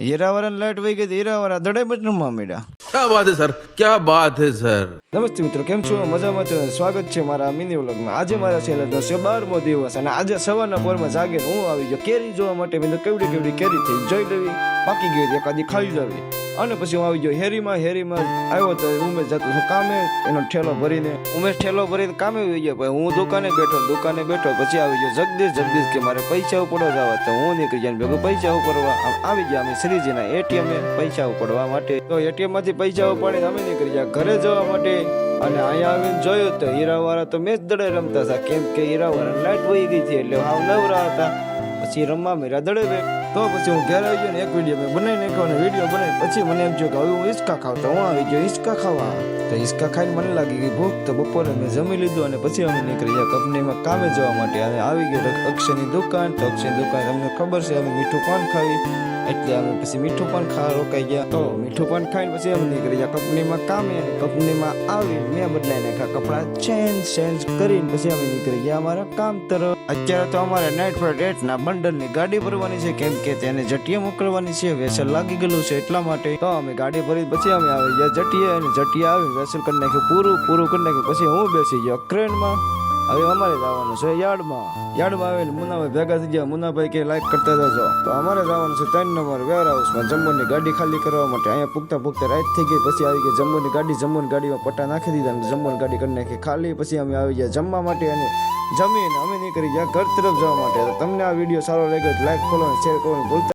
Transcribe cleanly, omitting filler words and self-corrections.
હીરાવાળાની light વહી ગઈ, હીરાવાળા દડે બચનમાં મળ્યા. क्या बात है सर, क्या बात है सर. નમસ્તે મિત્રો, કેમ છો? મજામાં છો? સ્વાગત છે મારા મિની વ્લોગમાં. આજે મારા છેલ્લા 12મો દિવસ અને આજે સવારના પોરમાં જાગીને હું આવી ગયો કેરી જોવા માટે. મેં તો કેવડી કેવડી કેરી થઈ જોઈ લેવી, પાકી ગઈ હતી, એકાદી ખાઈ લેવી. અને પછી હું આવી ગયો હેરીમાં આવ્યો તો ઉમેશ જતો હું કામે, એનો ઠેલો ભરીને ઉમેશ ઠેલો ભરીને કામે આવી ગયો. પછી હું દુકાને બેઠો પછી આવી ગયો જગદીશ કે મારે પૈસા ઉપાડવા જવા. તો હું નીકળી જાય ભેગું પૈસા ઉપાડવા આવી ગયા અમે શ્રીજીના એટીએમ પૈસા ઉપાડવા માટે. તો એટીએમ માંથી પૈસા ઉપાડીને અમે નીકળી ગયા ઘરે જવા માટે. અને અહીંયા આવીને જોયું તો હીરાવાળા તો મેચ દડે રમતા હતા, કેમ કે હીરાવાળા લાઈટ વહી ગઈ હતી એટલે હાવ નવરા હતા. પછી રમવા મેરા દડે બે. તો પછી હું ઘરે આવી ગયો ને એક વિડીયો મેં બનાવી નાખ્યો અને વિડીયો બનાવી પછી મને એમ થયું કે હવે હું હિંચકા ખાવ. તો હું આવી ગયો હિંચકા ખાવા. તો હિંચકા ખાઈને મને લાગી ગઈ ભૂખ. તો બપોરે મેં જમી લીધું અને પછી અમે નીકળી ગયા કંપનીમાં કામે જવા માટે. અને આવી ગયો અક્ષયની દુકાન. તો અક્ષયની દુકાન તમને ખબર છે અમે મીઠું પાન ખાવી એટલે અમે પછી મીઠું પાન ખાવા રોકાઈ ગયા. તો મીઠું પાન ખાઈને પછી અમે નીકળી ગયા કંપનીમાં કામે. કંપનીમાં આવી મેં બદલાઈ નાખ્યા કપડાં, ચેન્જ કરીને પછી અમે નીકળી ગયા અમારા કામ તરફ. અત્યારે તો અમારે નાઇટ ફોર ડેટ ના બંડલની ગાડી ભરવાની છે, કેમ કે તેને જટીએ મોકલવાની છે. વેસલ લાગી ગયેલું છે એટલા માટે. તો અમે ગાડી ભરી પછી અમે આવી ગયા જટીએ અને જટીએ આવી વેસલ કરી નાખ્યું પૂરું કરી નાખ્યું. પછી હું બેસી ગયો ક્રેનમાં. હવે અમારે જવાનું છે યાર્ડમાં આવીને મુનાભાઈ ભેગા થઈ ગયા. મુનાભાઈ કે લાઈક કરતા જજો. તો અમારે જવાનું છે 3 નંબર વેર હાઉસમાં જમ્બોની ગાડી ખાલી કરવા માટે. અહીંયા પૂગતા રાત થઈ ગઈ. પછી આવી ગઈ જમ્બોની ગાડીમાં પટ્ટા નાખી દીધા અને જમ્બોની ગાડી કરી નાખી ખાલી. પછી અમે આવી ગયા જમવા માટે અને જમીને અમે નીકળી ગયા ઘર તરફ જવા માટે. તમને આ વિડીયો સારો લાગ્યો લાઈક ફોલો અને શેર કરવાનું ભૂલતા